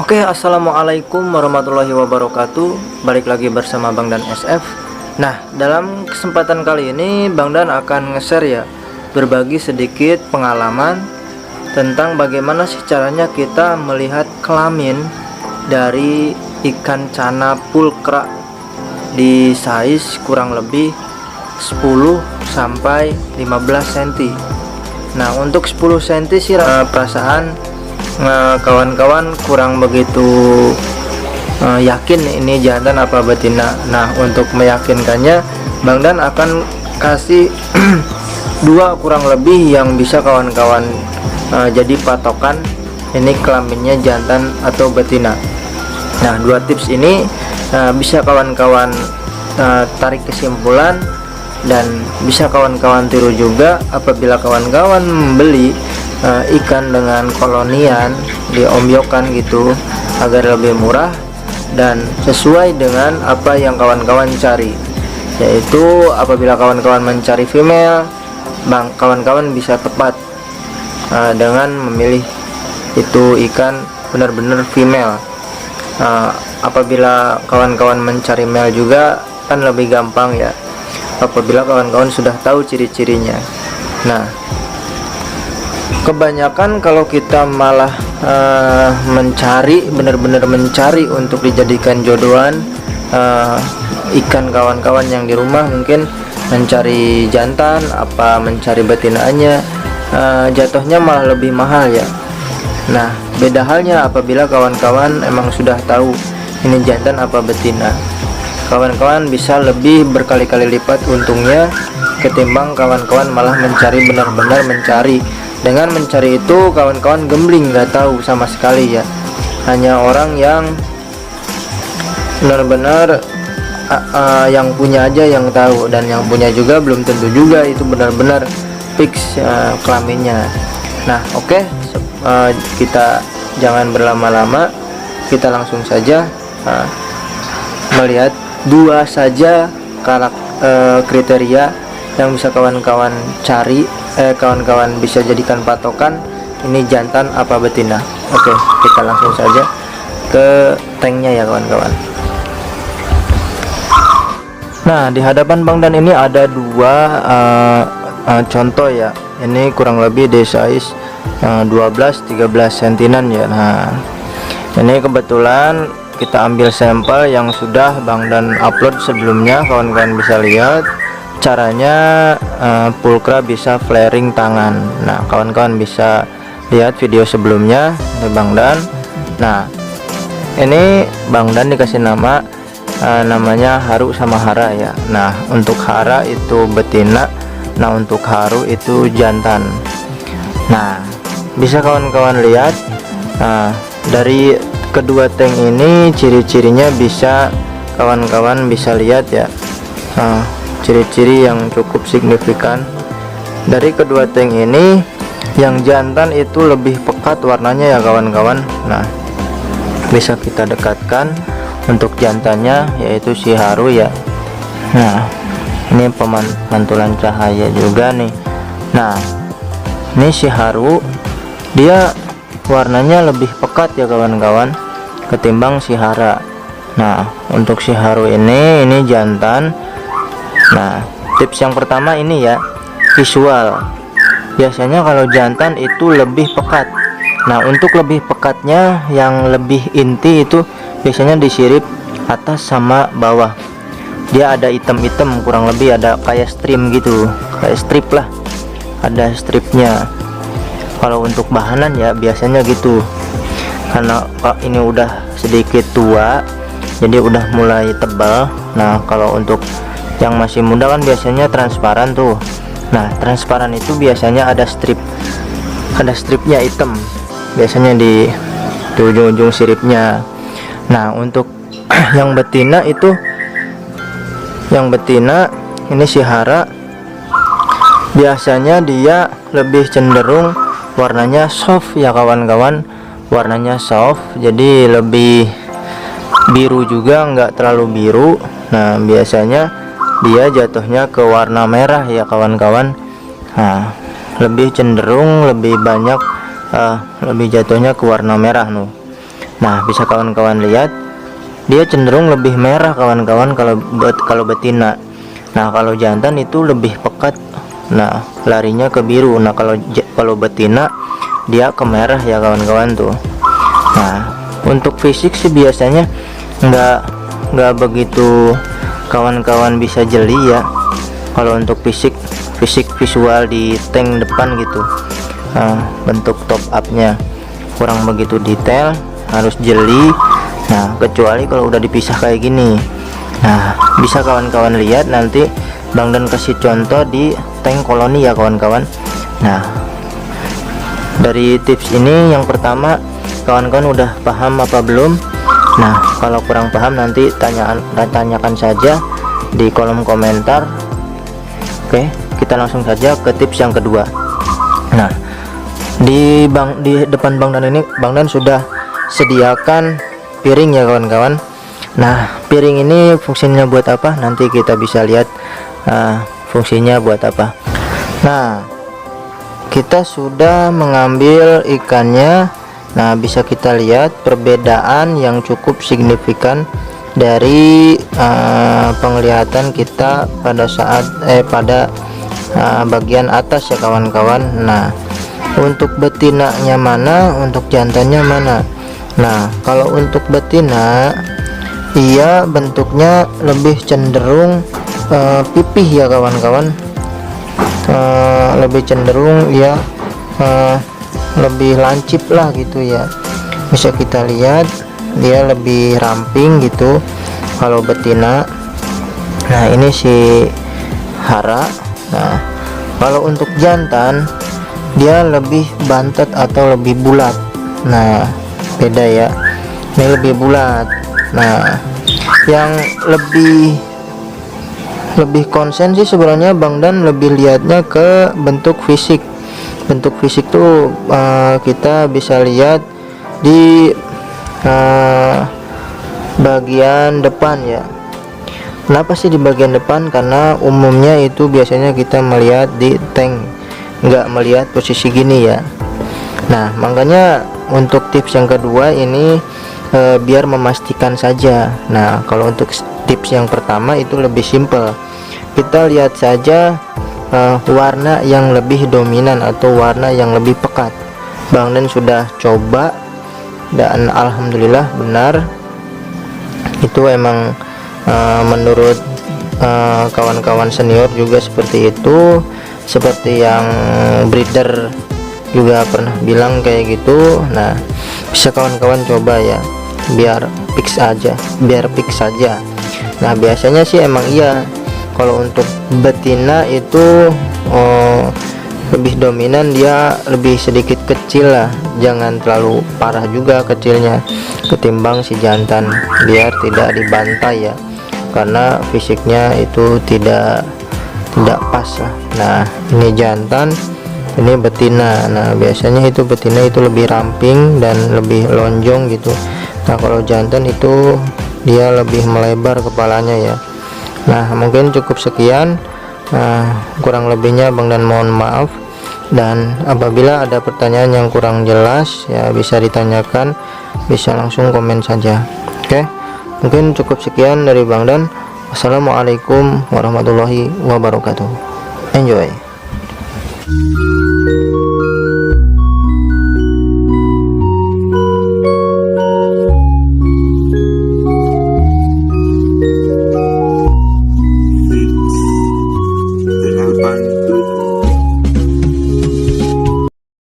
Oke, assalamualaikum warahmatullahi wabarakatuh. Balik lagi bersama Bang Dan SF. Nah, dalam kesempatan kali ini Bang Dan akan nge-share ya, berbagi sedikit pengalaman tentang bagaimana sih caranya kita melihat kelamin dari ikan cana pulkra di size kurang lebih 10 sampai 15 cm. Nah, untuk 10 cm sih perasaan kawan-kawan kurang begitu yakin ini jantan apa betina. Nah, untuk meyakinkannya Bang Dan akan kasih dua kurang lebih yang bisa kawan-kawan jadi patokan ini kelaminnya jantan atau betina. Nah, dua tips ini bisa kawan-kawan tarik kesimpulan dan bisa kawan-kawan tiru juga apabila kawan-kawan membeli ikan dengan kolonian diombyokan gitu agar lebih murah dan sesuai dengan apa yang kawan-kawan cari, yaitu apabila kawan-kawan mencari female, kawan-kawan bisa tepat dengan memilih itu ikan benar-benar female. Apabila kawan-kawan mencari male juga kan lebih gampang ya apabila kawan-kawan sudah tahu ciri-cirinya. Nah, kebanyakan kalau kita malah mencari, benar-benar mencari untuk dijadikan jodohan ikan kawan-kawan yang di rumah, mungkin mencari jantan apa mencari betinaannya, jatuhnya malah lebih mahal ya. Nah, beda halnya apabila kawan-kawan emang sudah tahu ini jantan apa betina, kawan-kawan bisa lebih berkali-kali lipat untungnya ketimbang kawan-kawan malah mencari, benar-benar mencari. Dengan mencari itu kawan-kawan gambling, nggak tahu sama sekali ya, hanya orang yang benar-benar yang punya aja yang tahu, dan yang punya juga belum tentu juga itu benar-benar fix kelaminnya. Nah, oke, kita jangan berlama-lama, kita langsung saja melihat dua saja kriteria yang bisa kawan-kawan cari, kawan-kawan bisa jadikan patokan ini jantan apa betina. Oke, kita langsung saja ke tanknya ya kawan-kawan. Nah, di hadapan Bang Dan ini ada dua contoh ya, ini kurang lebih di size 12-13 cm ya. Nah, ini kebetulan kita ambil sampel yang sudah Bang Dan upload sebelumnya, kawan-kawan bisa lihat caranya pulkra bisa flaring tangan. Nah, kawan-kawan bisa lihat video sebelumnya dari Bang Dan. Nah, ini Bang Dan dikasih nama namanya Haru sama Hara ya. Nah, untuk Hara itu betina, nah untuk Haru itu jantan. Nah, bisa kawan-kawan lihat dari kedua tank ini ciri-cirinya bisa kawan-kawan bisa lihat ya, ciri-ciri yang cukup signifikan dari kedua tank ini. Yang jantan itu lebih pekat warnanya ya kawan-kawan. Nah, bisa kita dekatkan untuk jantannya yaitu si Haru ya. Nah, ini pemantulan cahaya juga nih. Nah, ini si Haru dia warnanya lebih pekat ya kawan-kawan ketimbang si Hara. Nah, untuk si Haru ini jantan. Nah, tips yang pertama ini ya, visual. Biasanya kalau jantan itu lebih pekat. Nah, untuk lebih pekatnya yang lebih inti itu biasanya di sirip atas sama bawah. Dia ada item-item, kurang lebih ada kayak stream gitu, kayak strip lah, ada stripnya. Kalau untuk bahanan ya biasanya gitu, karena ini udah sedikit tua jadi udah mulai tebal. Nah, kalau untuk yang masih muda kan biasanya transparan tuh. Nah, transparan itu biasanya ada stripnya hitam biasanya di ujung-ujung siripnya. Nah, untuk yang betina itu, yang betina ini si Hara biasanya dia lebih cenderung warnanya soft ya kawan-kawan, warnanya soft jadi lebih biru juga, nggak terlalu biru. Nah, biasanya dia jatuhnya ke warna merah ya kawan-kawan. Nah, lebih cenderung lebih banyak lebih jatuhnya ke warna merah. Nah, bisa kawan-kawan lihat, dia cenderung lebih merah kawan-kawan kalau betina. Nah, kalau jantan itu lebih pekat. Nah, larinya ke biru. Nah, kalau betina dia ke merah ya kawan-kawan tuh. Nah, untuk fisik sih biasanya nggak begitu kawan-kawan bisa jeli ya. Kalau untuk fisik visual di tank depan gitu, bentuk top upnya kurang begitu detail, harus jeli. Nah, kecuali kalau udah dipisah kayak gini. Nah, bisa kawan-kawan lihat, nanti Bang Dan kasih contoh di tank koloni ya kawan-kawan. Nah, dari tips ini yang pertama, kawan-kawan udah paham apa belum? Nah, kalau kurang paham nanti tanyakan saja di kolom komentar. Oke, kita langsung saja ke tips yang kedua. Nah, di depan Bang Dan ini, Bang Dan sudah sediakan piring ya kawan-kawan. Nah, piring ini fungsinya buat apa? Nanti kita bisa lihat fungsinya buat apa. Nah, kita sudah mengambil ikannya. Nah, bisa kita lihat perbedaan yang cukup signifikan dari penglihatan kita pada saat pada bagian atas ya kawan-kawan. Nah, untuk betinanya mana, untuk jantannya mana? Nah, kalau untuk betina, ia bentuknya lebih cenderung pipih ya kawan-kawan, lebih cenderung ya lebih lancip lah gitu ya. Bisa kita lihat dia lebih ramping gitu kalau betina. Nah, ini si hara. Nah, kalau untuk jantan dia lebih bantet atau lebih bulat. Nah, beda ya, ini lebih bulat. Nah, yang lebih konsen sih sebenarnya Bang Dan lebih lihatnya ke bentuk fisik. Bentuk fisik tuh kita bisa lihat di bagian depan ya. Kenapa sih di bagian depan? Karena umumnya itu biasanya kita melihat di tank, nggak melihat posisi gini ya. Nah, makanya untuk tips yang kedua ini biar memastikan saja. Nah, kalau untuk tips yang pertama itu lebih simple. Kita lihat saja warna yang lebih dominan atau warna yang lebih pekat. Bang Dan sudah coba dan alhamdulillah benar. Itu emang menurut kawan-kawan senior juga seperti itu, seperti yang breeder juga pernah bilang kayak gitu. Nah, bisa kawan-kawan coba ya, biar fix saja. Nah, biasanya sih emang iya, kalau untuk betina itu lebih dominan, dia lebih sedikit kecil lah, jangan terlalu parah juga kecilnya ketimbang si jantan, biar tidak dibantai ya, karena fisiknya itu tidak pas lah. Nah, ini jantan, ini betina. Nah, biasanya itu betina itu lebih ramping dan lebih lonjong gitu. Nah, kalau jantan itu dia lebih melebar kepalanya ya. Nah, mungkin cukup sekian. Kurang lebihnya Bang Dan mohon maaf, dan apabila ada pertanyaan yang kurang jelas ya bisa ditanyakan, bisa langsung komen saja. Oke, mungkin cukup sekian dari Bang Dan. Wassalamualaikum warahmatullahi wabarakatuh. Enjoy.